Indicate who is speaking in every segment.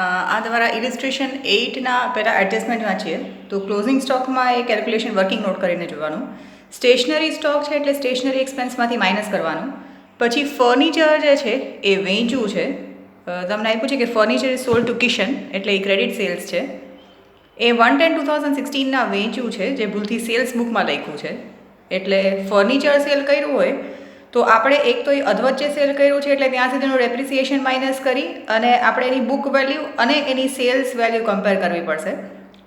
Speaker 1: આ તમારા ઇલિસ્ટ્રેશન 8ના પહેલાં એડજસ્ટમેન્ટમાં છીએ. તો ક્લોઝિંગ સ્ટોકમાં એ કેલ્ક્યુલેશન વર્કિંગ નોટ કરીને જોવાનું. સ્ટેશનરી સ્ટોક છે એટલે સ્ટેશનરી એક્સપેન્સમાંથી માઇનસ કરવાનું. પછી ફર્નિચર જે છે એ વેચ્યું છે. તમને આપ્યું છે કે furniture is sold to Kishan, એટલે એ ક્રેડિટ સેલ્સ છે. એ 1/10/2016 વેચ્યું છે, જે ભૂલથી સેલ્સ બુકમાં લખ્યું છે. એટલે ફર્નિચર સેલ કર્યું હોય તો આપણે એક તો એ અધવચ્ચે સેલ કર્યું છે એટલે ત્યાં સુધીનું ડેપ્રિસિએશન માઇનસ કરી અને આપણે એની બુક વેલ્યુ અને એની સેલ્સ વેલ્યુ કમ્પેર કરવી પડશે.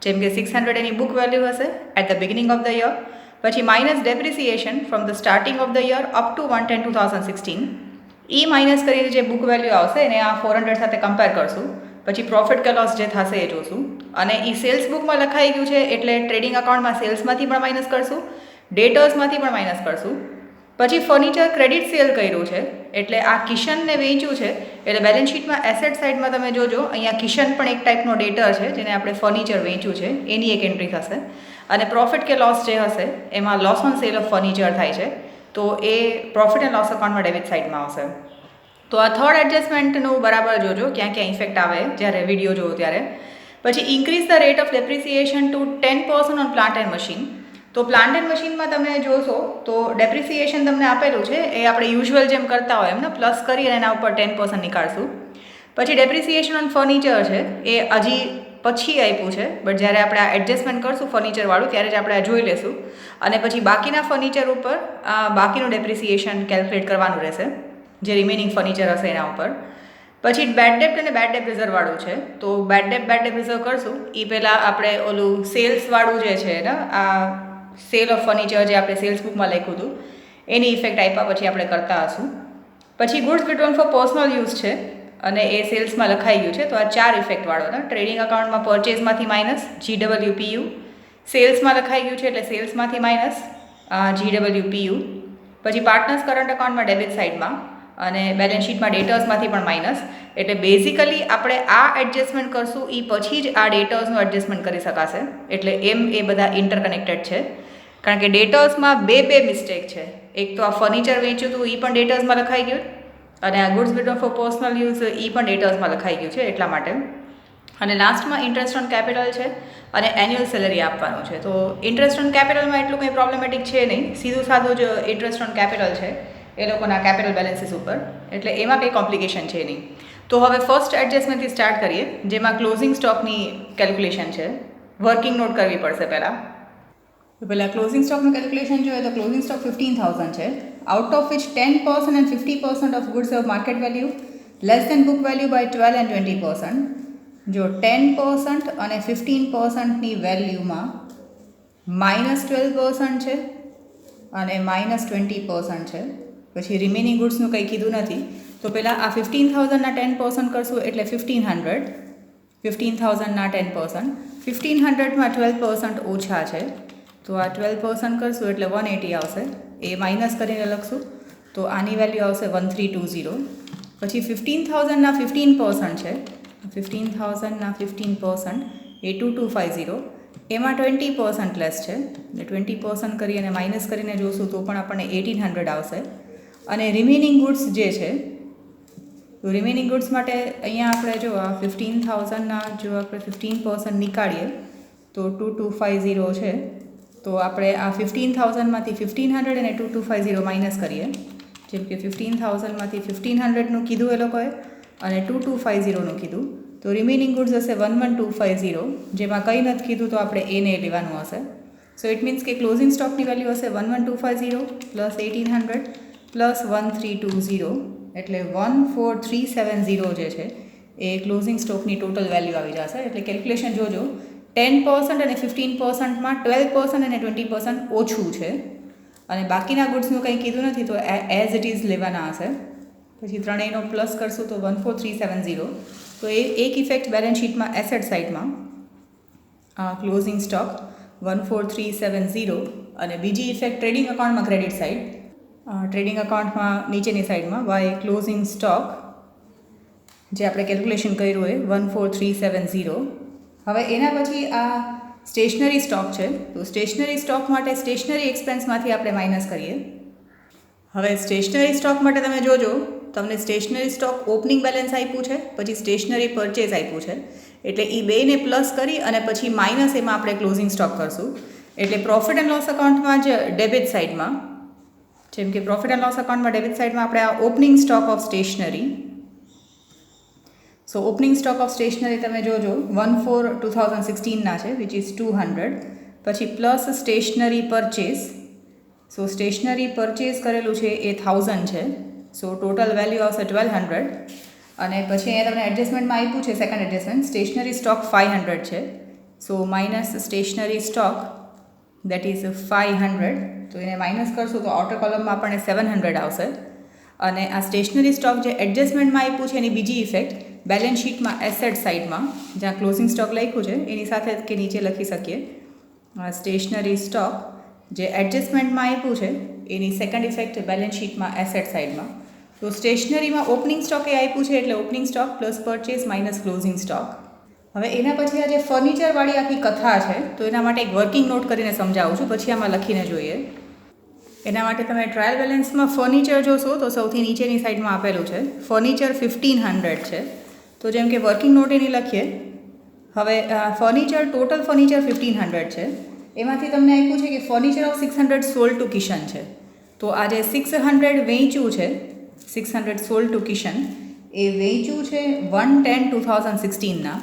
Speaker 1: જેમ કે 600 એની બુક વેલ્યુ હશે at the beginning of the year, પછી minus depreciation from the starting of the year up to 1/10/2016. એ માઇનસ કરીને જે બુક વેલ્યુ આવશે એને આ 400 સાથે કમ્પેર કરશું. પછી પ્રોફિટ કે લોસ જે થશે એ જોશું. અને એ સેલ્સ બુકમાં લખાઈ ગયું છે એટલે ટ્રેડિંગ અકાઉન્ટમાં સેલ્સમાંથી પણ માઇનસ કરશું, ડેટર્સમાંથી પણ માઇનસ કરશું. પછી ફર્નિચર ક્રેડિટ સેલ કર્યું છે એટલે આ કિશનને વેચ્યું છે એટલે બેલેન્સ શીટમાં એસેટ સાઇડમાં તમે જોજો, અહીંયા કિશન પણ એક ટાઈપનો ડેટર છે જેને આપણે ફર્નિચર વેચ્યું છે એની એક એન્ટ્રી થશે. અને પ્રોફિટ કે લોસ જે હશે એમાં loss on sale of furniture થાય છે તો એ પ્રોફિટ એન્ડ લોસ અકાઉન્ટમાં ડેબિટ સાઇડમાં આવશે. તો આ થર્ડ એડજસ્ટમેન્ટનું બરાબર જોજો ક્યાં ક્યાં ઇફેક્ટ આવે જ્યારે વિડીયો જોવો ત્યારે. પછી increase the rate of depreciation to 10% on plant and machine. તો પ્લાન્ટ એન્ડ મશીનમાં તમે જોશો તો ડેપ્રિસિએશન તમને આપેલું છે એ આપણે યુઝ્યુઅલ જેમ કરતા હોય એમને પ્લસ કરી અને એના ઉપર 10% નીકાળશું. પછી ડેપ્રિસિએશન ઓન ફર્નિચર છે એ હજી પછી આપ્યું છે, બટ જ્યારે આપણે આ એડજસ્ટમેન્ટ કરશું ફર્નિચરવાળું ત્યારે જ આપણે આ જોઈ લેશું. અને પછી બાકીના ફર્નિચર ઉપર બાકીનું ડેપ્રિસિએશન કેલ્ક્યુલેટ કરવાનું રહેશે, જે રિમેનિંગ ફર્નિચર હશે એના ઉપર. પછી બેડ ડેપ્ટ અને બેડ ડેપ રિઝર્વવાળું છે. તો બેડ ડેપ રિઝર્વ કરશું એ પહેલાં આપણે ઓલું સેલ્સવાળું જે છે ને આ સેલ ઓફ ફર્નિચર જે આપણે સેલ્સ બુકમાં લખ્યું હતું એની ઇફેક્ટ આપ્યા પછી આપણે કરતા હશું. પછી goods withdrawn for personal use છે અને એ સેલ્સમાં લખાઈ ગયું છે. તો આ 4 ઇફેક્ટવાળો ને ટ્રેડિંગ અકાઉન્ટમાં પરચેઝમાંથી માઇનસ GWPU, સેલ્સમાં લખાઈ ગયું છે એટલે સેલ્સમાંથી માઇનસ GWPU. પછી પાર્ટનર્સ કરંટ અકાઉન્ટમાં ડેબિટ સાઇડમાં અને બેલેન્સ શીટમાં ડેટર્સમાંથી પણ માઇનસ. એટલે બેઝિકલી આપણે આ એડજસ્ટમેન્ટ કરશું એ પછી જ આ ડેટર્સનું એડજસ્ટમેન્ટ કરી શકાશે. એટલે એમ એ બધા ઇન્ટરકનેક્ટેડ છે, કારણ કે ડેટર્સમાં બે મિસ્ટેક છે. એક તો આ ફર્નિચર વેચ્યું હતું એ પણ ડેટર્સમાં લખાઈ ગયું અને આ goods withdrawn for personal use એ પણ ડેટર્સમાં લખાઈ ગયું છે એટલા માટે. અને લાસ્ટમાં ઇન્ટરેસ્ટ ઓન કેપિટલ છે અને એન્યુઅલ સેલરી આપવાનું છે. તો ઇન્ટરેસ્ટ ઓન કેપિટલમાં એટલું કંઈ પ્રોબ્લેમેટિક છે નહીં, સીધું સાધું જ ઇન્ટરેસ્ટ ઓન કેપિટલ છે એ લોકોના કેપિટલ બેલેન્સીસ ઉપર, એટલે એમાં કંઈ કોમ્પ્લિકેશન છે નહીં. તો હવે ફર્સ્ટ એડજસ્ટમેન્ટથી સ્ટાર્ટ કરીએ, જેમાં ક્લોઝિંગ સ્ટોકની કેલ્ક્યુલેશન છે. વર્કિંગ નોટ કરવી પડશે પહેલાં. તો પહેલાં ક્લોઝિંગ સ્ટોકનું કેલ્ક્યુલેશન જોઈએ તો ક્લોઝિંગ સ્ટોક 15,000 છે, out of which 10% and 50% of goods of market value less than book value by 12 and 20%. જો 10% અને 15%ની વેલ્યુમાં -12% છે અને -20% છે. પછી રિમેનિંગ ગુડ્સનું કંઈ કીધું નથી. તો પહેલાં આ 15,000ના 10% કરશું એટલે 1,500. 15,000ના 10%, 1,500માં 12% ઓછા છે તો આ 12% કરશું એટલે 180 આવશે. એ માઇનસ કરીને લખશું તો આની વેલ્યુ આવશે 1320. પછી 15,000ના 15% છે, 15,000ના 15% એ 2250. એમાં 20% લેસ છે એટલે 20% કરી અને માઇનસ કરીને જોશું તો પણ આપણને 1,800 આવશે. અને રિમેનિંગ ગુડ્સ જે છે તો રિમેનિંગ ગુડ્સ માટે અહીંયા આપણે જો આ 15,000ના જો આપણે 15% નીકાળીએ તો 2250 છે. તો આપણે આ 15,000માંથી 1,500 અને 2250 માઇનસ કરીએ. જેમ કે 15,000માંથી 1,500નું કીધું એ લોકોએ અને 2250નું કીધું, તો રિમેનિંગ ગુડ્સ હશે 11,250. જેમાં કંઈ નથી કીધું તો આપણે એને લેવાનું હશે. સો ઇટ મીન્સ કે ક્લોઝિંગ સ્ટોકની વેલ્યુ હશે 11,250 પ્લસ 1,800 પ્લસ 1320, એટલે 14,370 જે છે એ ક્લોઝિંગ સ્ટોકની ટોટલ વેલ્યુ આવી જશે. એટલે કેલ્ક્યુલેશન જોજો, 10% અને 15%માં 12% અને 20% ઓછું છે અને બાકીના ગુડ્સનું કંઈ કીધું નથી તો એઝ ઇટ ઇઝ લેવાના હશે. પછી ત્રણેયનો પ્લસ કરશું તો 14,370. તો એ એક ઇફેક્ટ બેલેન્સ શીટમાં એસેટ સાઇડમાં ક્લોઝિંગ સ્ટોક 14,370 અને બીજી ઇફેક્ટ ટ્રેડિંગ અકાઉન્ટમાં ક્રેડિટ સાઇડ. ટ્રેડિંગ અકાઉન્ટમાં નીચેની સાઇડમાં વાય ક્લોઝિંગ સ્ટોક જે આપણે કેલ્ક્યુલેશન કર્યું હોય 14,370. હવે એના પછી આ સ્ટેશનરી સ્ટોક છે. તો સ્ટેશનરી સ્ટોક માટે સ્ટેશનરી એક્સપેન્સમાંથી આપણે માઇનસ કરીએ. હવે સ્ટેશનરી સ્ટોક માટે તમે જોજો તમને સ્ટેશનરી સ્ટોક ઓપનિંગ બેલેન્સ આપ્યું છે, પછી સ્ટેશનરી પરચેઝ આપ્યું છે, એટલે એ બેને પ્લસ કરી અને પછી માઇનસ એમાં આપણે ક્લોઝિંગ સ્ટોક કરશું. એટલે પ્રોફિટ એન્ડ લોસ અકાઉન્ટમાં જ ડેબિટ સાઇડમાં, જેમ કે પ્રોફિટ એન્ડ લોસ અકાઉન્ટમાં ડેબિટ સાઇડમાં આપણે આ opening stock of stationery, so opening stock of stationery તમે જોજો 1/4/2016 છે, વિચ ઇઝ 200. પછી plus stationery purchase, so stationery purchase કરેલું છે એ 1000 છે, સો ટોટલ વેલ્યુ આવશે 1200. અને પછી અહીંયા તમને એડજસ્ટમેન્ટમાં આપ્યું છે સેકન્ડ એડજસ્ટમેન્ટ, સ્ટેશનરી સ્ટોક 500 છે, so minus stationery stock that is 500. તો એને માઇનસ કરશું તો આઉટર કોલમમાં આપણને 700 આવશે. અને આ સ્ટેશનરી સ્ટોક જે એડજસ્ટમેન્ટમાં આપ્યું છે એની બીજી ઇફેક્ટ બેલેન્સ શીટમાં એસેટ સાઇડમાં જ્યાં ક્લોઝિંગ સ્ટોક લખ્યું છે એની સાથે કે નીચે લખી શકીએ. સ્ટેશનરી સ્ટોક જે એડજસ્ટમેન્ટમાં આપ્યું છે એની સેકન્ડ ઇફેક્ટ બેલેન્સ શીટમાં એસેટ સાઇડમાં. તો સ્ટેશનરીમાં ઓપનિંગ સ્ટોક એ આપ્યું છે એટલે opening stock plus purchase minus closing stock. હવે એના પછી આ જે ફર્નિચરવાળી આખી કથા છે તો એના માટે એક વર્કિંગ નોટ કરીને સમજાવું છું, પછી આમાં લખીને જોઈએ. એના માટે તમે ટ્રાયલ બેલેન્સમાં ફર્નિચર જોશો તો સૌથી નીચેની સાઈડમાં આપેલું છે ફર્નિચર 1500 છે. તો જેમ કે વર્કિંગ નોટ એની લખીએ. હવે ફર્નિચર ટોટલ ફર્નિચર 1500 છે, એમાંથી તમને આપ્યું છે કે furniture of 600 sold to Kishan છે. તો આ જે 600 વેચ્યું છે, 600 સોલ્ડ ટુ કિશન એ વેચ્યું છે 1/10/2016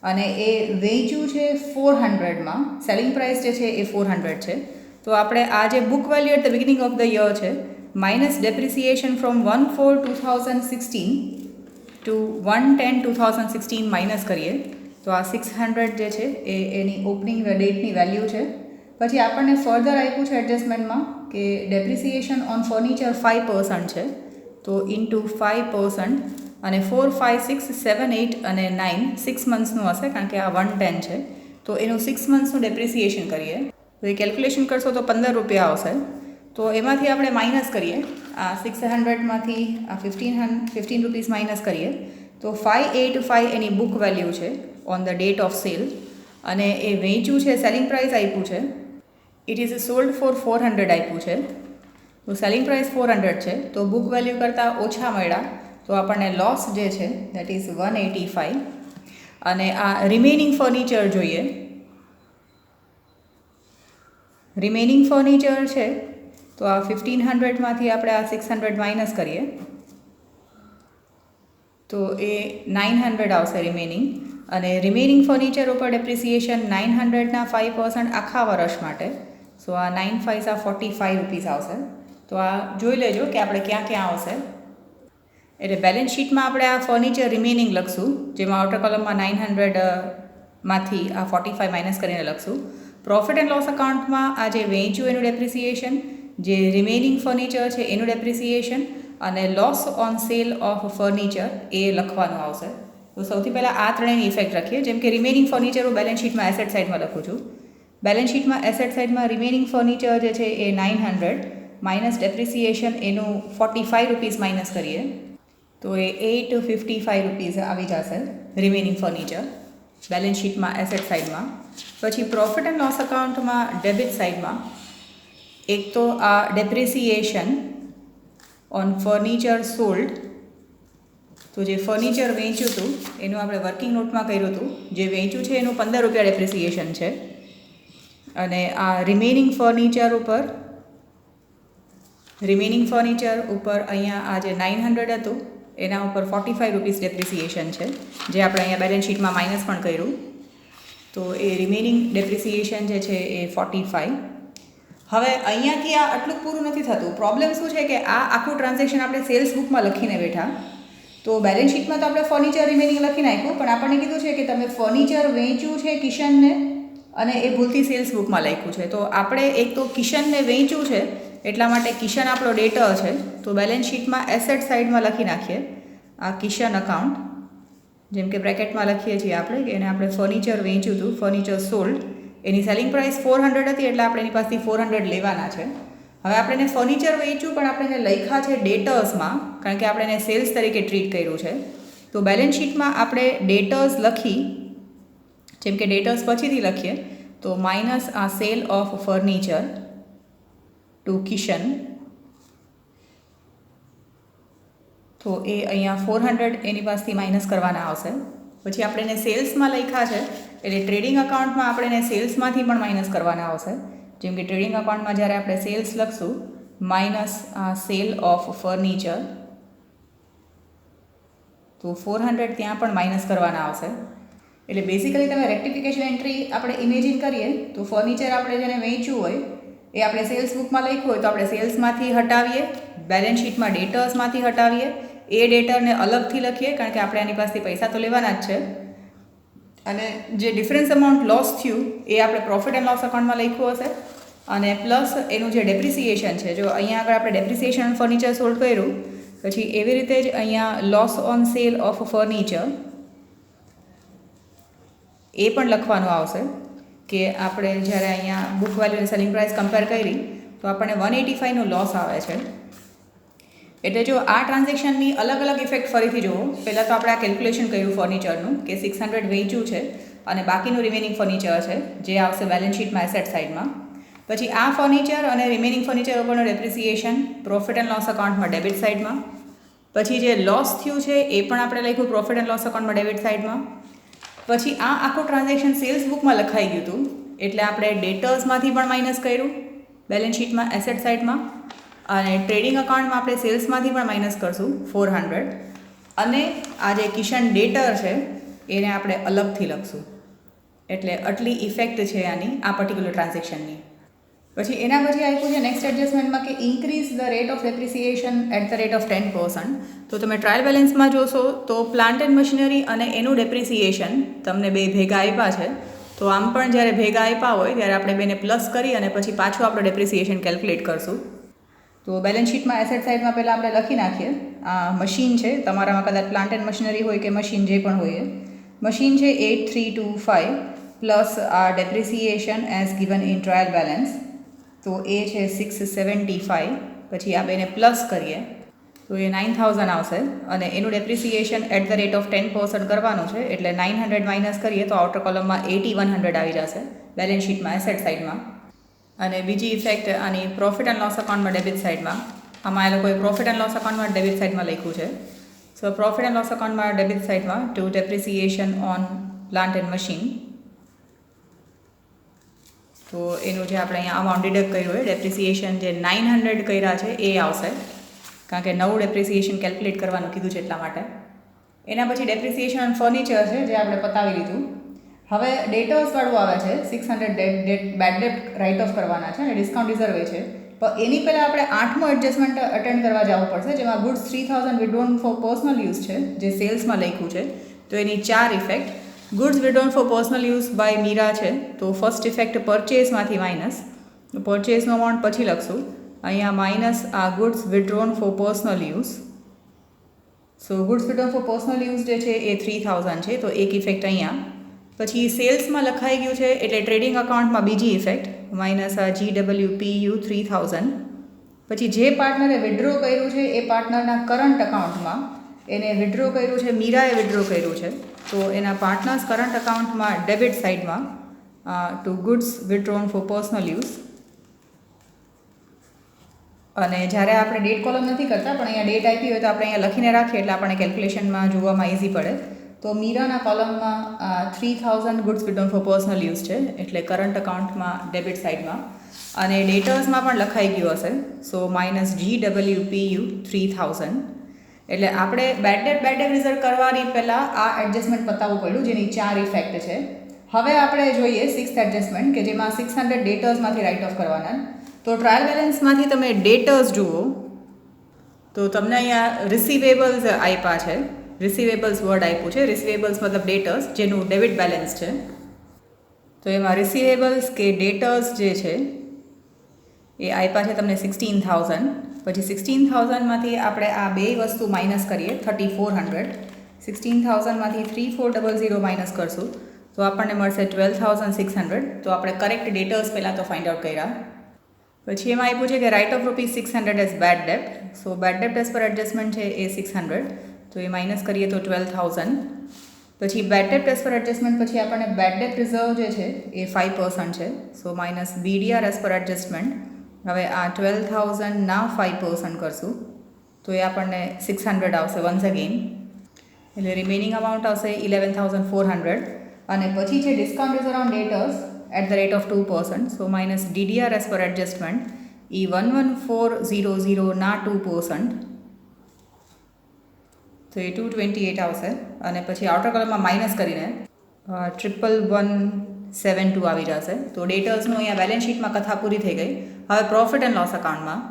Speaker 1: અને એ વેચ્યું છે 400માં, સેલિંગ પ્રાઇસ જે છે એ 400 છે. તો આપણે આ જે book value at the beginning of the year છે minus depreciation from 1/4/2016 to 1/10/2016 minus કરીએ તો આ 600 જે છે એ એની ઓપનિંગ ડેટની વેલ્યુ છે. પછી આપણને ફર્ધર આપ્યું છે એડજસ્ટમેન્ટમાં કે ડેપ્રિસિએશન ઓન ફર્નિચર 5% છે, તો ઇન્ટુ 5% અને 4, 5, 6, 7, 8 અને 9 6 મંથ્સનું હશે કારણ કે આ 110 છે, તો એનું 6 મંથ્સનું ડેપ્રિસિએશન કરીએ તો એ કેલ્ક્યુલેશન કરશો તો 15 રૂપિયા આવશે. તો એમાંથી આપણે માઇનસ કરીએ, આ 600માંથી આ 15 રૂપીસ માઇનસ કરીએ તો 585 એની બુક વેલ્યુ છે on the date of cell. અને એ વેચ્યું છે, સેલિંગ પ્રાઇસ આપ્યું છે, ઇટ ઇઝ સોલ્ડ ફોર 400 આપ્યું છે, તો સેલિંગ પ્રાઇસ 400 છે, તો બુક વેલ્યુ કરતાં ઓછા મળ્યા તો આપણને લોસ જે છે દેટ ઇઝ 185. અને આ રિમેનિંગ ફર્નિચર જોઈએ, રિમેનિંગ ફર્નિચર છે તો આ 1500માંથી આપણે આ 600 માઇનસ કરીએ તો એ 900 આવશે રિમેનિંગ. અને રિમેનિંગ ફર્નિચર ઉપર ડેપ્રિસિએશન 900ના 5% આખા વર્ષ માટે, સો આ 9 5 આ 45 રૂપીસ આવશે. તો આ જોઈ લેજો કે આપણે ક્યાં ક્યાં આવશે. એટલે બેલેન્સ શીટમાં આપણે આ ફર્નિચર રિમેનિંગ લખશું, જેમાં આઉટર કોલમમાં 900માંથી આ 45 માઇનસ કરીને લખશું. પ્રોફિટ એન્ડ લોસ અકાઉન્ટમાં આ જે વેચ્યું એનું ડેપ્રિસિએશન, જે રિમેનિંગ ફર્નિચર છે એનું ડેપ્રિસિએશન અને loss on sale of furniture એ લખવાનું આવશે. તો સૌથી પહેલાં આ ત્રણેયની ઇફેક્ટ રાખીએ. જેમ કે રિમેનિંગ ફર્નિચર હું બેલેન્સ શીટમાં એસેટ સાઇડમાં લખું છું. બેલેન્સ શીટમાં એસેટ સાઇડમાં રિમેનિંગ ફર્નિચર જે છે એ 900 માઇનસ ડેપ્રિસિએશન એનું 45 રૂપીસ માઇનસ કરીએ તો એ 855 રૂપીસ આવી જશે રિમેનિંગ ફર્નિચર બેલેન્સ શીટમાં એસેટ સાઇડમાં. પછી પ્રોફિટ એન્ડ લોસ અકાઉન્ટમાં ડેબિટ સાઇડમાં એક તો આ ડેપ્રિસિએશન ઓન ફર્નિચર સોલ્ડ, તો જે ફર્નિચર વેચ્યું હતું એનું આપણે વર્કિંગ નોટમાં કર્યું હતું, જે વેચ્યું છે એનું 15 રૂપિયા ડેપ્રિસિએશન છે. અને આ રિમેનિંગ ફર્નિચર ઉપર અહીંયા આ જે 900 હતું એના ઉપર 45 રૂપીસ ડેપ્રિસિએશન છે, જે આપણે અહીંયા બેલેન્સ શીટમાં માઇનસ પણ કર્યું. તો એ રિમેનિંગ ડેપ્રિસિએશન જે છે એ 45. હવે અહીંયાથી આ આટલું પૂરું નથી થતું. પ્રોબ્લેમ શું છે કે આ આખું ટ્રાન્ઝેક્શન આપણે સેલ્સ બુકમાં લખીને બેઠા, તો બેલેન્સ શીટમાં તો આપણે ફર્નિચર રિમેનિંગ લખી નાખ્યું, પણ આપણને કીધું છે કે તમે ફર્નિચર વેચ્યું છે કિશનને અને એ ભૂલથી સેલ્સ બુકમાં લખ્યું છે. તો આપણે એક તો કિશનને વેચ્યું છે એટલા માટે કિશન આપણો ડેટર છે, તો બેલેન્સ શીટમાં એસેટ સાઇડમાં લખી નાખીએ આ કિશન અકાઉન્ટ, જેમ કે બ્રેકેટમાં લખીએ છીએ આપણે કે એને આપણે ફર્નિચર વેચ્યું હતું, ફર્નિચર સોલ્ડ, એની સેલિંગ પ્રાઇસ 400 હતી એટલે આપણે એની પાસેથી 400 લેવાના છે. હવે આપણે એને ફર્નિચર વેચ્યું પણ આપણે એને લખ્યા છે ડેટર્સમાં, કારણ કે આપણે એને સેલ્સ તરીકે ટ્રીટ કર્યું છે. તો બેલેન્સ શીટમાં આપણે ડેટર્સ લખી, જેમ કે ડેટર્સ પછીથી લખીએ તો માઇનસ આ sale of furniture to Kishan તો એ અહીંયા 400 એની પાસેથી માઇનસ કરવાના આવશે. પછી આપણે એને સેલ્સમાં લખ્યા છે એટલે ટ્રેડિંગ અકાઉન્ટમાં આપણે એને સેલ્સમાંથી પણ માઇનસ કરવાના આવશે. જેમ કે ટ્રેડિંગ અકાઉન્ટમાં જ્યારે આપણે સેલ્સ લખશું માઇનસ સેલ ઓફ ફર્નિચર, તો 400 ત્યાં પણ માઇનસ કરવાના આવશે. એટલે બેઝિકલી તમે રેક્ટિફિકેશન એન્ટ્રી આપણે ઇમેજિન કરીએ તો ફર્નિચર આપણે જેને વેચ્યું હોય એ આપણે સેલ્સ બુકમાં લખ્યું હોય તો આપણે સેલ્સમાંથી હટાવીએ, બેલેન્સ શીટમાં ડેટર્સમાંથી હટાવીએ, એ ડેટરને અલગથી લખીએ કારણ કે આપણે એની પાસેથી પૈસા તો લેવાના જ છે. અને જે ડિફરન્સ અમાઉન્ટ લોસ થયું એ આપણે પ્રોફિટ એન્ડ લોસ અકાઉન્ટમાં લખ્યું હશે. અને પ્લસ એનું જે ડેપ્રિસિએશન છે, જો અહીંયા આગળ આપણે ડેપ્રિસિએશન ફર્નિચર સોલ્ડ કર્યું પછી એવી રીતે જ અહીંયા loss on sale of furniture એ પણ લખવાનું આવશે કે આપણે જ્યારે અહીંયા બુક વેલ્યુ અને સેલિંગ પ્રાઇસ કમ્પેર કરી તો આપણને 185નો લોસ આવે છે. એટલે જો આ ટ્રાન્ઝેક્શનની અલગ અલગ ઇફેક્ટ ફરીથી જુઓ. પહેલાં તો આપણે આ કેલ્ક્યુલેશન કર્યું ફર્નિચરનું કે 600 વેચ્યું છે અને બાકીનું રિમેનિંગ ફર્નિચર છે જે આવશે બેલેન્સ શીટમાં એસેટ સાઇડમાં. પછી આ ફર્નિચર અને રિમેનિંગ ફર્નિચર ઉપરનું ડેપ્રિસિએશન પ્રોફિટ એન્ડ લોસ અકાઉન્ટમાં ડેબિટ સાઇડમાં. પછી જે લોસ થયું છે એ પણ આપણે લખ્યું પ્રોફિટ એન્ડ લોસ અકાઉન્ટમાં ડેબિટ સાઇડમાં. પછી આ આખું ટ્રાન્ઝેક્શન સેલ્સ બુકમાં લખાઈ ગયું હતું એટલે આપણે ડેટર્સમાંથી પણ માઇનસ કર્યું બેલેન્સ શીટમાં એસેટ સાઇડમાં. અને ટ્રેડિંગ અકાઉન્ટમાં આપણે સેલ્સમાંથી પણ માઇનસ કરશું 400. અને આ જે કિશન ડેટર છે એને આપણે અલગથી લખશું. એટલે આટલી ઇફેક્ટ છે આની આ પર્ટિક્યુલર ટ્રાન્ઝેક્શનની. પછી એના પછી આપ્યું છે નેક્સ્ટ એડજસ્ટમેન્ટમાં કે increase the rate of depreciation at the rate of 10%. તો તમે ટ્રાયલ બેલેન્સમાં જોશો તો પ્લાન્ટ એન્ડ મશીનરી અને એનું ડેપ્રિસિએશન તમને બે ભેગા આપ્યા છે. તો આમ પણ જ્યારે ભેગા આપ્યા હોય ત્યારે આપણે બેને પ્લસ કરી અને પછી પાછું આપણે ડેપ્રિસિએશન કેલ્ક્યુલેટ કરશું. તો બેલેન્સ શીટમાં એસેટ સાઇડમાં પહેલાં આપણે લખી નાખીએ. આ મશીન છે, તમારામાં કદાચ પ્લાન્ટ એન્ડ મશીનરી હોય કે મશીન જે પણ હોય. મશીન છે 8325 પ્લસ આ depreciation as given in trial balance તો એ છે 675. પછી આ બેને પ્લસ કરીએ તો એ 9000 આવશે. અને એનું depreciation at the rate of 10% કરવાનું છે એટલે 900 માઇનસ કરીએ તો આઉટર કોલમમાં 8100 આવી જશે બેલેન્સ શીટમાં એસેટ સાઇડમાં. અને બીજી ઇફેક્ટ આની પ્રોફિટ એન્ડ લોસ અકાઉન્ટમાં ડેબિટ સાઇડમાં. આમાં એ લોકોએ પ્રોફિટ એન્ડ લોસ અકાઉન્ટમાં ડેબિટ સાઇડમાં લખ્યું છે. સો પ્રોફિટ એન્ડ લોસ અકાઉન્ટમાં ડેબિટ સાઇડમાં to depreciation on plant and machine. તો એનું જે આપણે અહીંયા અમાઉન્ટ ડિડક્ટ કર્યું હોય ડેપ્રિસિએશન જે 900 કર્યા છે એ આવશે કારણ કે નવું ડેપ્રિસિએશન કેલ્ક્યુલેટ કરવાનું કીધું છે એટલા માટે. એના પછી ડેપ્રિસિએશન ઓન ફર્નિચર છે જે આપણે પતાવી લીધું. હવે ડેટર્સવાળું આવે છે 600 બેડ ડેટ રાઇટ ઓફ કરવાના છે અને ડિસ્કાઉન્ટ રિઝર્વે છે. પણ એની પહેલાં આપણે 8મો એડજસ્ટમેન્ટ અટેન્ડ કરવા જવું પડશે જેમાં goods 3000 withdrawn for personal use છે જે સેલ્સમાં લખ્યું છે. તો એની 4 effect. Goods withdrawn for personal use by Meera છે તો ફર્સ્ટ ઇફેક્ટ પરચેસમાંથી માઇનસ. પરચેસનો અમાઉન્ટ પછી લખશું. અહીંયા માઇનસ આ goods withdrawn for personal use. So goods withdrawn for personal use જે છે એ 3000 છે તો એક ઇફેક્ટ અહીંયા. પછી સેલ્સમાં લખાઈ ગયું છે એટલે ટ્રેડિંગ અકાઉન્ટમાં બીજી ઇફેક્ટ માઇનસ આ GWPU 3000. પછી જે પાર્ટનરે વિડ્રો કર્યું છે એ પાર્ટનરના કરંટ અકાઉન્ટમાં એને વિડ્રો કર્યું છે, મીરાએ વિડ્રો કર્યું છે તો એના પાર્ટનર્સ કરંટ અકાઉન્ટમાં ડેબિટ સાઇડમાં to goods withdrawn for personal use. અને જ્યારે આપણે ડેટ કોલમ નથી કરતા પણ અહીંયા ડેટ આપી હોય તો આપણે અહીંયા લખીને રાખીએ એટલે આપણને કેલ્ક્યુલેશનમાં જોવામાં ઇઝી પડે. તો મીરાના કોલમમાં 3000 goods withdrawn for personal use છે એટલે કરંટ અકાઉન્ટમાં ડેબિટ સાઇડમાં. અને ડેટર્સમાં પણ લખાઈ ગયું હશે સો માઇનસ GWPU 3000. એટલે આપણે બેડ ડેટ રિઝર્વ કરવાની પહેલાં આ એડજસ્ટમેન્ટ બતાવવું પડ્યું જેની 4 ઇફેક્ટ છે. હવે આપણે જોઈએ 6th એડજસ્ટમેન્ટ કે જેમાં 600 ડેટર્સમાંથી રાઇટ ઓફ કરવાના. તો ટ્રાયલ બેલેન્સમાંથી તમે ડેટર્સ જુઓ તો તમને અહીંયા રિસીવેબલ્સ આપ્યા છે. રિસીવેબલ્સ વર્ડ આપ્યું છે. રિસીવેબલ્સ મતલબ ડેટર્સ જેનું ડેબિટ બેલેન્સ છે. તો એમાં રિસીવેબલ્સ કે ડેટર્સ જે છે એ આપ્યા છે તમને 16000. પછી 16000માંથી આપણે આ બે વસ્તુ માઇનસ કરીએ 3400. 16000માંથી 3400 માઇનસ કરશું તો આપણને મળશે 12600. તો આપણે કરેક્ટ ડેટર્સ પહેલાં તો ફાઇન્ડ આઉટ કર્યા. પછી એમાં આપ્યું છે કે રાઇટ ઓફ ₹600 એઝ બેડ ડેપ્ટ. સો બેડ ડેપ્ટ એઝ પર એડજસ્ટમેન્ટ છે એ 600 તો એ માઇનસ કરીએ તો 12000. પછી બેડ ડેપ્ટ એઝ પર એડજસ્ટમેન્ટ પછી આપણને બેડ ડેપ્ટ રિઝર્વ જે છે એ 5% છે so minus BDR as per adjustment. હવે આ 12000 ના 5% કરશું તો એ આપણને 600 આવશે વન્સ અગેન. એટલે રિમેનિંગ અમાઉન્ટ આવશે 11,400. અને પછી છે discount is around debtors at the rate of 2%. So minus DDR as per adjustment એ 11,400 ના 2%. તો એ 228 આવશે. અને પછી આઉટર કોલમમાં માઇનસ કરીને 111,772 આવી જશે. તો ડેટર્સનું અહીંયા બેલેન્સ શીટમાં કથા પૂરી થઈ ગઈ. હવે પ્રોફિટ એન્ડ લોસ અકાઉન્ટમાં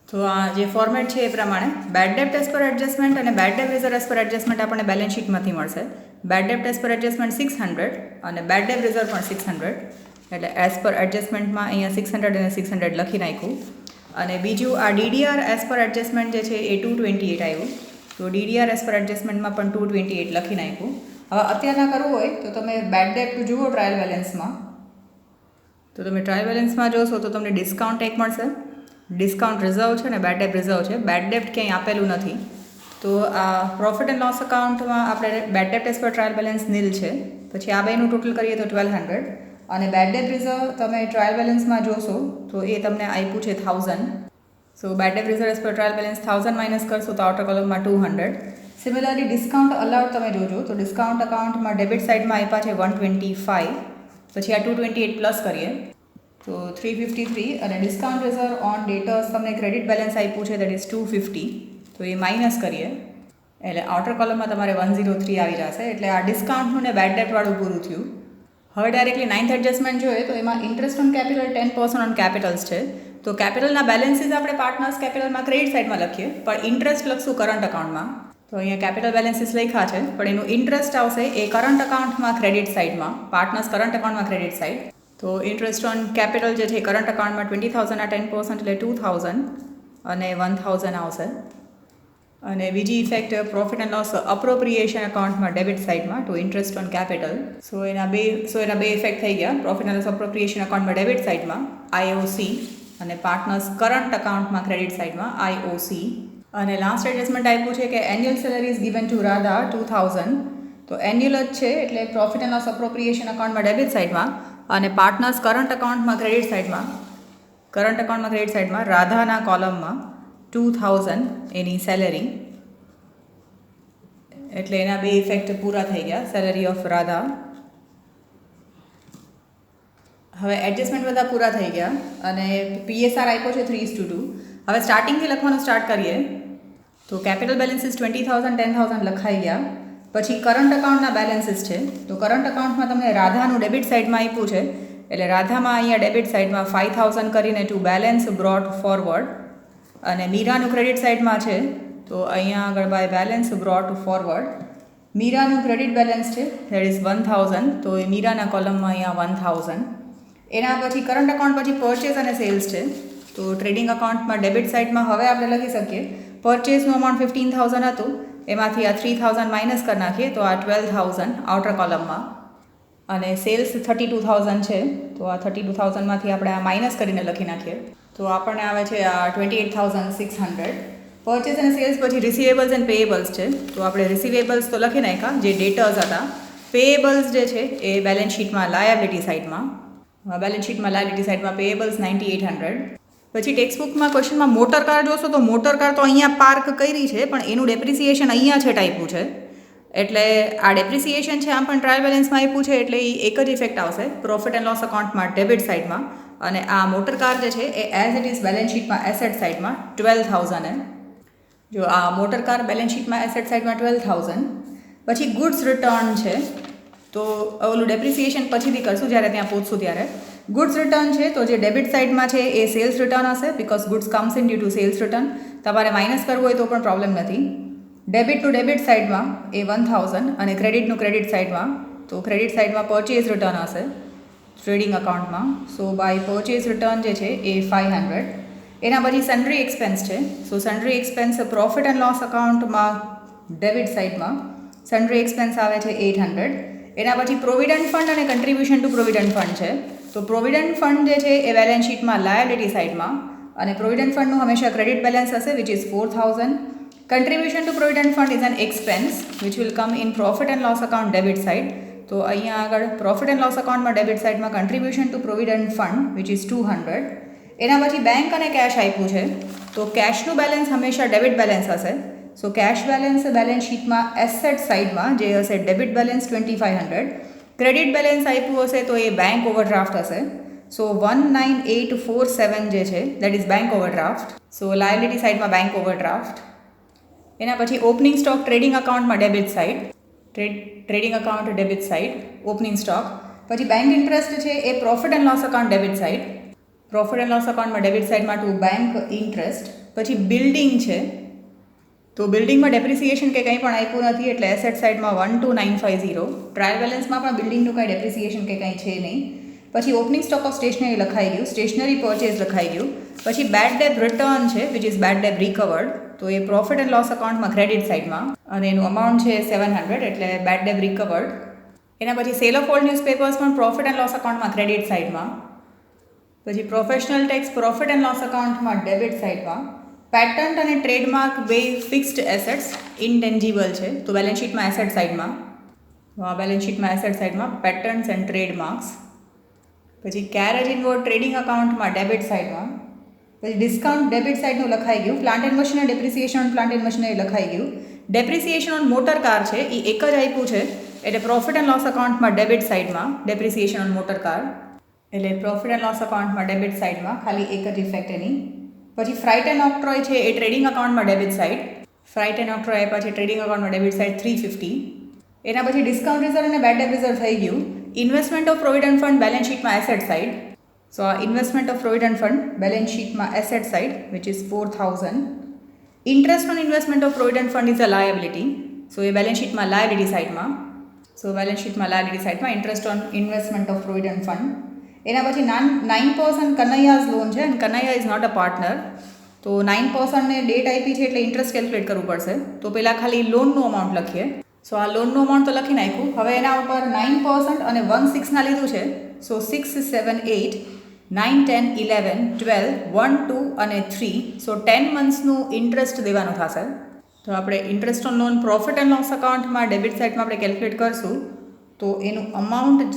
Speaker 1: તો આ જે ફોર્મેટ છે એ પ્રમાણે બેડ ડેપ્ટ એઝ પર એડજસ્ટમેન્ટ અને bad debt reserve as per adjustment આપણને બેલેન્સ શીટમાંથી મળશે. બેડ ડેપ્ટ એઝ પર એડજસ્ટમેન્ટ 600 અને બેડ ડેપ રિઝર્વ પણ 600. એટલે એઝ પર એડજસ્ટમેન્ટમાં અહીંયા 600 અને 600 લખી નાખ્યું. અને બીજું આ DDR એઝ પર એડજસ્ટમેન્ટ જે છે એ 228 આવ્યું. તો DDR એઝ પર એડજસ્ટમેન્ટમાં પણ 228 લખી નાખ્યું. હવે અત્યારના કરવું હોય તો તમે બેડ ડેપ્ટ જુઓ ટ્રાયલ બેલેન્સમાં. તો તમે ટ્રાયલ બેલેન્સમાં જોશો તો તમને ડિસ્કાઉન્ટ એક મળશે. ડિસ્કાઉન્ટ રિઝર્વ છે ને બેડ ડેપ રિઝર્વ છે. બેડ ડેપ્ટ ક્યાંય આપેલું નથી. તો આ પ્રોફિટ એન્ડ લોસ અકાઉન્ટમાં આપણે બેડ ડેપ્ટ as per trial balance nil છે. પછી આ બેનું ટોટલ કરીએ તો 1200. અને બેડ ડેપ રિઝર્વ તમે ટ્રાયલ બેલેન્સમાં જોશો તો એ તમને આપ્યું છે 1000. So bad debt reserve as per trial balance 1000 minus કરશો તો આઉટર કોલમમાં 200. સિમિલરલી ડિસ્કાઉન્ટ અલાઉડ તમે જોજો તો ડિસ્કાઉન્ટ અકાઉન્ટમાં ડેબિટ સાઇડમાં આપ્યા છે 125. પછી આ 228 પ્લસ કરીએ તો 353. અને ડિસ્કાઉન્ટ રિઝર્વ ઓન ડેટર્સ તમને ક્રેડિટ બેલેન્સ આપ્યું છે દેટ ઇઝ 250. તો એ માઇનસ કરીએ એટલે આઉટર કોલમમાં તમારે 103 આવી જશે. એટલે આ ડિસ્કાઉન્ટનું ને બેડ ડેપ્ટવાળું પૂરું થયું. હવે ડાયરેક્ટલી 9th એડજસ્ટમેન્ટ જોઈએ તો એમાં interest on capital 10% on Capitals છે. તો કેપિટલના બેલેન્સીસ આપણે પાર્ટનર્સ કેપિટલમાં ક્રેડિટ સાઇડમાં લખીએ પણ ઇન્ટરેસ્ટ લખશું કરંટ અકાઉન્ટમાં. તો અહીંયા કેપિટલ બેલેન્સીસ લખ્યા છે પણ એનું ઇન્ટરેસ્ટ આવશે એ કરંટ અકાઉન્ટમાં ક્રેડિટ સાઇડમાં, પાર્ટનર્સ કરંટ અકાઉન્ટમાં ક્રેડિટ સાઇડ. તો ઇન્ટરેસ્ટ ઓન કેપિટલ જે છે કરંટ અકાઉન્ટમાં 20,000 ના 10% એટલે 2,000 અને 1,000 આવશે. અને બીજી ઇફેક્ટ પ્રોફિટ એન્ડ લોસ અપ્રોપ્રિએશન અકાઉન્ટમાં ડેબિટ સાઇડમાં ટુ ઇન્ટરેસ્ટ ઓન કેપિટલ. સો એના બે ઇફેક્ટ થઈ ગયા. પ્રોફિટ એન્ડ લોસ અપ્રોપ્રિએશન અકાઉન્ટમાં ડેબિટ સાઇડમાં IOC અને પાર્ટનર્સ કરંટ અકાઉન્ટમાં ક્રેડિટ સાઇડમાં IOC. અને લાસ્ટ એડજસ્ટમેન્ટ આપ્યું છે કે annual salary is given to Radha 2,000. તો એન્યુઅલ જ છે એટલે પ્રોફિટ એન્ડ લોસ અપ્રોપ્રિએશન અકાઉન્ટમાં ડેબિટ સાઇડમાં અને પાર્ટનર્સ કરંટ અકાઉન્ટમાં ક્રેડિટ સાઇડમાં રાધાના કોલમમાં 2,000 એની સેલરી. એટલે એના બે ઇફેક્ટ પૂરા થઈ ગયા સેલરી ઓફ રાધા. હવે એડજસ્ટમેન્ટ બધા પૂરા થઈ ગયા અને PSR આપ્યો છે 3:2. હવે સ્ટાર્ટિંગથી લખવાનું સ્ટાર્ટ કરીએ તો કેપિટલ બેલેન્સીસ 20,000 10,000 લખાઈ ગયા. પછી કરંટ અકાઉન્ટના બેલેન્સીસ છે. તો કરંટ અકાઉન્ટમાં તમને રાધાનું ડેબિટ સાઇડમાં આપ્યું છે એટલે રાધામાં અહીંયા ડેબિટ સાઇડમાં 5,000 કરીને ટુ બેલેન્સ બ્રોટ ફોરવર્ડ. અને મીરાનું ક્રેડિટ સાઇડમાં છે તો અહીંયા આગળ બાય બેલેન્સ બ્રોટ ફોરવર્ડ. મીરાનું ક્રેડિટ બેલેન્સ છે દેટ ઇઝ 1,000. તો એ મીરાના કોલમમાં અહીંયા 1,000. એના પછી કરંટ અકાઉન્ટ પછી પરચેસ અને સેલ્સ છે. તો ટ્રેડિંગ અકાઉન્ટમાં ડેબિટ સાઇડમાં હવે આપણે લખી શકીએ પરચેસનું અમાઉન્ટ 15,000 હતું એમાંથી આ 3,000 માઇનસ કરી નાખીએ તો આ 12,000 આઉટર કોલમમાં. અને સેલ્સ 32,000 છે તો આ 32,000માંથી આપણે આ માઇનસ કરીને લખી નાખીએ તો આપણને આવે છે આ 28,600. પરચેસ અને સેલ્સ પછી રિસીવેબલ્સ એન્ડ પેએબલ્સ છે. તો આપણે રિસીવેબલ્સ તો લખી નાખ્યા જે ડેટર્સ હતા. પેએબલ્સ જે છે એ બેલેન્સ શીટમાં લાયબિલિટી સાઇડમાં પેએબલ્સ 9,800. પછી ટેક્સ્ટબુકમાં ક્વેશ્ચનમાં મોટર કાર જોશો તો મોટર કાર તો અહીંયા પાર્ક કરી છે પણ એનું ડેપ્રિસિએશન અહીંયા છે ટાઈપનું છે. એટલે આ ડેપ્રિસિએશન છે આમ પણ ટ્રાયલ બેલેન્સમાં આપ્યું છે એટલે એ એક જ ઇફેક્ટ આવશે પ્રોફિટ એન્ડ લોસ અકાઉન્ટમાં ડેબિટ સાઇડમાં. અને આ મોટર કાર જે છે એ એઝ ઇટ ઇઝ બેલેન્સ શીટમાં એસેટ સાઇડમાં 12,000. જો આ મોટર કાર બેલેન્સ શીટમાં એસેટ સાઇડમાં 12,000. પછી ગુડ્સ રિટર્ન છે તો ઓલું ડેપ્રિસિએશન પછીથી કરશું જ્યારે ત્યાં પહોંચશું ત્યારે. ગુડ્સ રિટર્ન છે તો જે ડેબિટ સાઇડમાં છે એ સેલ્સ રિટર્ન હશે because goods comes in due to sales return. તમારે માઇનસ કરવું હોય તો પણ પ્રોબ્લેમ નથી. ડેબિટ ટુ ડેબિટ સાઇડમાં એ 1,000 અને ક્રેડિટનું ક્રેડિટ સાઇડમાં તો ક્રેડિટ સાઇડમાં પરચેઝ રિટર્ન હશે ટ્રેડિંગ અકાઉન્ટમાં. સો બાય પરચેઝ રિટર્ન જે છે એ 500. એના પછી સન્ડ્રી એક્સપેન્સ છે. સો સન્ડ્રી એક્સપેન્સ પ્રોફિટ એન્ડ લોસ અકાઉન્ટમાં ડેબિટ સાઇડમાં સન્ડ્રી એક્સપેન્સ આવે છે 800. એના પછી પ્રોવિડન્ટ ફંડ અને કન્ટ્રીબ્યુશન ટુ પ્રોવિડન્ટ ફંડ છે. તો પ્રોવિડન્ટ ફંડ જે છે એ બેલેન્સ શીટમાં લાયબિલિટી સાઇડમાં અને પ્રોવિડન્ટ ફંડનું હંમેશા ક્રેડિટ બેલેન્સ હશે which is 4,000. Contribution to provident fund is an expense which will come in profit and loss account debit side. તો અહીંયા આગળ પ્રોફિટ એન્ડ લોસ અકાઉન્ટમાં ડેબિટ સાઇડમાં contribution to provident fund which is 200. એના પછી bank અને cash આપ્યું છે તો કેશનું બેલેન્સ હંમેશા ડેબિટ બેલેન્સ હશે. સો કેશ બેલેન્સ બેલેન્સ શીટમાં એસેટ સાઇડમાં જે હશે ડેબિટ બેલેન્સ 2500, ક્રેડિટ બેલેન્સ આપ્યું હશે તો એ બેંક ઓવરડ્રાફ્ટ હશે. સો 19847 જે છે that is bank overdraft. So liability સાઇડમાં બેંક ઓવરડ્રાફ્ટ. એના પછી ઓપનિંગ સ્ટોક ટ્રેડિંગ અકાઉન્ટમાં debit side, trading account debit side opening stock. પછી બેંક ઇન્ટરેસ્ટ છે એ profit and loss account debit side, profit and loss અકાઉન્ટમાં ડેબિટ સાઇડમાં to bank interest. પછી બિલ્ડિંગ છે તો બિલ્ડિંગમાં ડેપ્રિસિએશન કે કંઈ પણ આપ્યું નથી એટલે એસેટ સાઇડમાં 12950. ટ્રાયલ બેલેન્સમાં પણ બિલ્ડિંગનું કાંઈ ડેપ્રિસિએશન કે કંઈ છે નહીં. પછી ઓપનિંગ સ્ટોક ઓફ સ્ટેશનરી લખાઈ ગયું, સ્ટેશનરી પરચેઝ લખાઈ ગયું. પછી બેડ ડેબ રિટર્ન છે વિચ ઇઝ બેડ ડેબ રિકવર્ડ, તો એ પ્રોફિટ એન્ડ લોસ અકાઉન્ટમાં ક્રેડિટ સાઇડમાં અને એનું અમાઉન્ટ છે 700 એટલે બેડ ડેબ રિકવર્ડ. એના પછી સેલ ઓફ ઓલ્ડ ન્યૂઝપેપર્સ પણ પ્રોફિટ એન્ડ લોસ અકાઉન્ટમાં ક્રેડિટ સાઇડમાં. પછી professional tax profit and loss અકાઉન્ટમાં ડેબિટ સાઇડમાં. પેટન્ટ અને ટ્રેડમાર્ક બે ફિક્સ્ડ એસેટ્સ ઇનટેન્જિબલ છે તો બેલેન્સ શીટમાં એસેટ સાઇડમાં. બેલેન્સ શીટમાં એસેટ સાઇડમાં પેટન્ટ્સ એન્ડ ટ્રેડમાર્ક્સ. પછી કેરેજ ઇનવોર્ડ ટ્રેડિંગ અકાઉન્ટમાં ડેબિટ સાઇડમાં. પછી ડિસ્કાઉન્ટ ડેબિટ સાઇડનું લખાઈ ગયું. Plant and machinery depreciation on plant and machinery લખાઈ ગયું. ડેપ્રિસિએશન ઓન મોટર કાર છે એ એક જ આપ્યું છે એટલે પ્રોફિટ એન્ડ લોસ અકાઉન્ટમાં ડેબિટ સાઇડમાં ડેપ્રિસિએશન ઓન મોટર કાર એટલે પ્રોફિટ એન્ડ લોસ અકાઉન્ટમાં ડેબિટ સાઇડમાં ખાલી એક જ ઇફેક્ટ એની. પછી ફ્રાઇટ એન્ડ ઓક્ટ્રોય છે એ ટ્રેડિંગ અકાઉન્ટમાં debit side, freight and octroi આપ્યા છે ટ્રેડિંગ અકાઉન્ટમાં ડેબિટ સાઇડ 350. એના પછી ડિસ્કાઉન્ટ રિઝર્વ અને બેડ ડેબ રિઝર્વ થઈ ગયું. Investment of provident fund balance શીટમાં એસેટ સાઇડ. સો આ investment of provident fund balance શીટમાં asset side which is 4000. Interest on investment of provident fund is a liability, so એ balance શીટમાં liability સાઇડમાં. So balance શીટમાં liability સાઇડમાં interest on investment of provident fund. એના પછી 9% Kanhaiya's loan છે અને Kanhaiya is not a partner, તો 9% ને ડેટ આપી છે એટલે ઇન્ટરેસ્ટ કેલ્ક્યુલેટ કરવું પડશે. તો પહેલાં ખાલી લોનનું અમાઉન્ટ લખીએ. સો આ લોનનું અમાઉન્ટ તો લખી નાખ્યું. હવે એના ઉપર 9% અને 1/6 લીધું છે. સો 6, 7, 8, 9, 10, 11, 12, 1, 2 અને 3. સો 10 મંથ્સનું ઇન્ટરેસ્ટ દેવાનું થશે. તો આપણે interest on loan profit and loss અકાઉન્ટમાં ડેબિટ સાઇડમાં આપણે કેલ્ક્યુલેટ કરશું તો એનું અમાઉન્ટ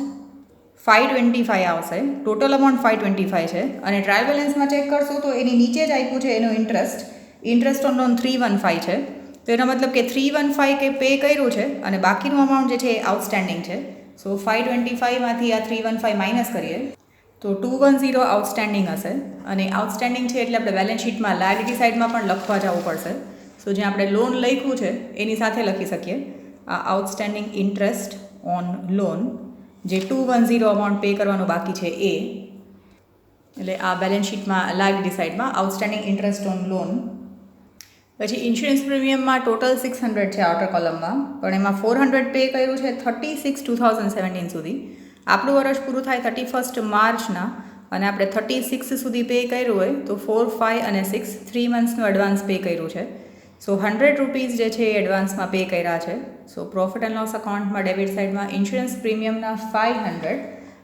Speaker 1: 525 આવશે. ટોટલ અમાઉન્ટ 525 છે અને ટ્રાયલ બેલેન્સમાં ચેક કરશું તો એની નીચે જ આપ્યું છે એનું ઇન્ટરેસ્ટ ઓન લોન 315 છે. તો એનો મતલબ કે 315 કે પે કર્યું છે અને બાકીનું અમાઉન્ટ જે છે એ આઉટસ્ટેન્ડિંગ છે. સો 525માંથી આ 315 માઇનસ કરીએ તો 210 આઉટસ્ટેન્ડિંગ હશે અને આઉટસ્ટેન્ડિંગ છે એટલે આપણે બેલેન્સ શીટમાં લાયબિલિટી સાઇડમાં પણ લખવા જવું પડશે. સો જે આપણે લોન લખ્યું છે એની સાથે લખી શકીએ આ આઉટસ્ટેન્ડિંગ ઇન્ટરેસ્ટ ઓન લોન જે 210 અમાઉન્ટ પે કરવાનું બાકી છે એ, એટલે આ બેલેન્સ શીટમાં લાયબિલિટી સાઇડમાં આઉટસ્ટેન્ડિંગ ઇન્ટરેસ્ટ ઓન લોન. પછી ઇન્સ્યોરન્સ પ્રીમિયમમાં ટોટલ 600 છે આઉટર કોલમમાં, પણ એમાં 400 પે કર્યું છે 36/2017 સુધી. આપણું વર્ષ પૂરું થાય 31 માર્ચના અને આપણે 36 સુધી પે કર્યું હોય તો 4, 5 અને 6 3 મંથ્સનું એડવાન્સ પે કર્યું છે. સો 100 રૂપીઝ જે છે એ એડવાન્સમાં પે કર્યા છે. સો પ્રોફિટ એન્ડ લોસ અકાઉન્ટમાં ડેબિટ સાઇડમાં ઇન્સ્યોરન્સ પ્રીમિયમના 500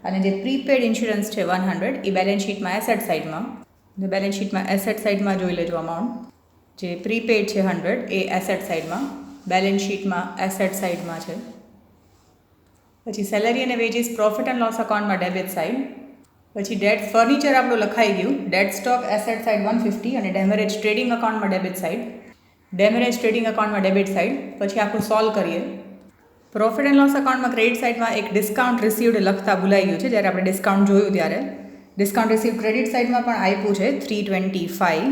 Speaker 1: અને જે પ્રીપેડ ઇન્સ્યોરન્સ છે 100 એ બેલેન્સ શીટમાં એસેટ સાઇડમાં. બેલેન્સ શીટમાં એસેટ સાઇડમાં જોઈ લેજો અમાઉન્ટ. જે પ્રીપેડ છે 100 એ એસેટ સાઇડમાં, બેલેન્સ શીટમાં એસેટ સાઇડમાં છે. પછી સેલરી અને વેજીસ પ્રોફિટ એન્ડ લોસ અકાઉન્ટમાં ડેબિટ સાઇડ. પછી ડેટ ફર્નિચર આપણું લખાઈ ગયું, ડેટ સ્ટોક એસેટ સાઇડ 150 અને ડેમેરેજ ટ્રેડિંગ અકાઉન્ટમાં ડેબિટ સાઇડ, ડેમેરેજ ટ્રેડિંગ અકાઉન્ટમાં ડેબિટ સાઇડ. પછી આખું સોલ્વ કરીએ. પ્રોફિટ એન્ડ લોસ અકાઉન્ટમાં ક્રેડિટ સાઇડમાં એક ડિસ્કાઉન્ટ રિસીવ્ડ લખતા ભૂલાઈ ગયું છે જ્યારે આપણે ડિસ્કાઉન્ટ જોયું ત્યારે. ડિસ્કાઉન્ટ રિસીવ ક્રેડિટ સાઇડમાં પણ આપ્યું છે 325.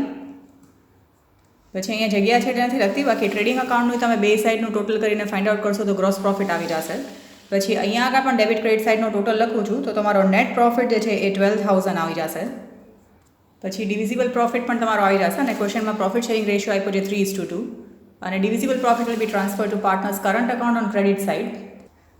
Speaker 1: પછી અહીંયા જગ્યા છે એટલે નથી લખતી, બાકી ટ્રેડિંગ અકાઉન્ટનું તમે બે સાઇડનું ટોટલ કરીને ફાઇન્ડ આઉટ કરશો તો ગ્રોસ પ્રોફિટ આવી જશે. પછી અહીંયા આગળ પણ ડેબિટ ક્રેડિટ સાઇડનો ટોટલ લખું છું તો તમારો નેટ પ્રોફિટ જે છે એ 12,000 આવી જશે. પછી ડિવિઝિબલ પ્રોફિટ પણ તમારો આવી જશે અને ક્વેશ્ચનમાં પ્રોફિટ શેરિંગ રેશિયો આપ્યો છે 3:2 અને divisible profit will be transfer two partners current account on credit side.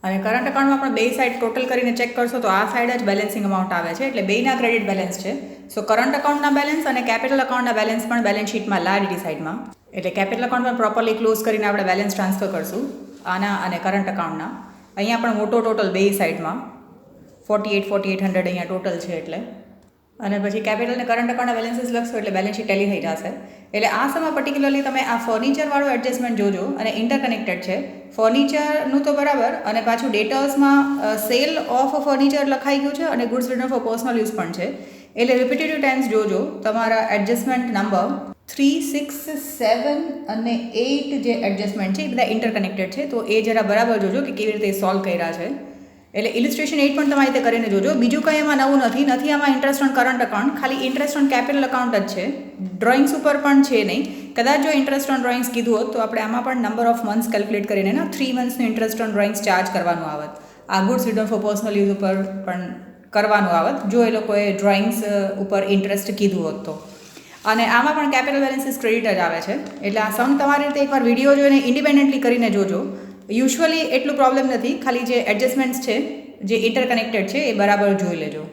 Speaker 1: અને કરંટ અકાઉન્ટમાં પણ બે સાઇડ ટોટલ કરીને ચેક કરશો તો આ સાઇડ જ બેલેન્સિંગ અમાઉન્ટ આવે છે એટલે બેના ક્રેડિટ બેલેન્સ છે. સો કરંટ અકાઉન્ટના બેલેન્સ અને કેપિટલ અકાઉન્ટના બેલેન્સ પણ બેલેન્સ શીટમાં લાયબિલિટી સાઇડમાં, એટલે કેપિટલ અકાઉન્ટ પણ પ્રોપરલી ક્લોઝ કરીને આપણે બેલેન્સ ટ્રાન્સફર કરશું આના અને કરંટ અકાઉન્ટના. અહીંયા પણ મોટો ટોટલ બે સાઇડમાં 48,800 અહીંયા ટોટલ છે એટલે. અને પછી કેપિટલ અને કરંટ અકાઉન્ટના બેલેન્સીસ લખશો એટલે બેલેન્સ શીટ ટેલી થઈ જશે. એટલે આ સમયમાં પર્ટિક્યુલરલી તમે આ ફર્નિચરવાળું એડજસ્ટમેન્ટ જોજો અને ઇન્ટરકનેક્ટેડ છે. ફર્નિચરનું તો બરાબર અને પાછું ડેટર્સમાં સેલ ઓફ ફર્નિચર લખાઈ ગયું છે અને goods return for personal use પણ છે. એટલે રિપીટેટિવ ટાઈમ્સ જોજો તમારા એડજસ્ટમેન્ટ નંબર 3, 6, 7 અને 8 જે એડજસ્ટમેન્ટ છે એ બધા ઇન્ટરકનેક્ટેડ છે, તો એ જરા બરાબર જોજો કે કેવી રીતે સોલ્વ કર્યા છે. એટલે ઇલિસ્ટ્રેશન 8 પણ તમારી રીતે કરીને જોજો. બીજું કંઈ એમાં નવું નથી આમાં ઇન્ટરેસ્ટ ઓન કરંટ અકાઉન્ટ, ખાલી ઇન્ટરેસ્ટ ઓન કેપિટલ અકાઉન્ટ જ છે. ડ્રોઈંગ્સ ઉપર પણ છે નહીં. કદાચ જો ઇન્ટરેસ્ટ ઓન ડ્રોઈંગ્સ કીધું હોત તો આપણે આમાં પણ નંબર ઓફ મંથ્સ કેલ્ક્યુલેટ કરીને 3 મંથ્સનું ઇન્ટરેસ્ટ ઓન ડ્રોઈંગ્સ ચાર્જ કરવાનું આવત. આ goods return for personal use ઉપર પણ કરવાનું આવત જો એ લોકોએ ડ્રોઈંગ્સ ઉપર ઇન્ટરેસ્ટ કીધું હોત તો. અને આમાં પણ કેપિટલ બેલેન્સીસ ક્રેડિટ જ આવે છે. એટલે આ સમ તમારી રીતે એકવાર વિડીયો જોઈને ઇન્ડિપેન્ડન્ટલી કરીને જોજો. યુઝ્યુઅલી એટલું પ્રોબ્લેમ નથી, ખાલી જે એડજસ્ટમેન્ટ્સ છે જે ઇન્ટરકનેક્ટેડ છે એ બરાબર જોઈ લેજો.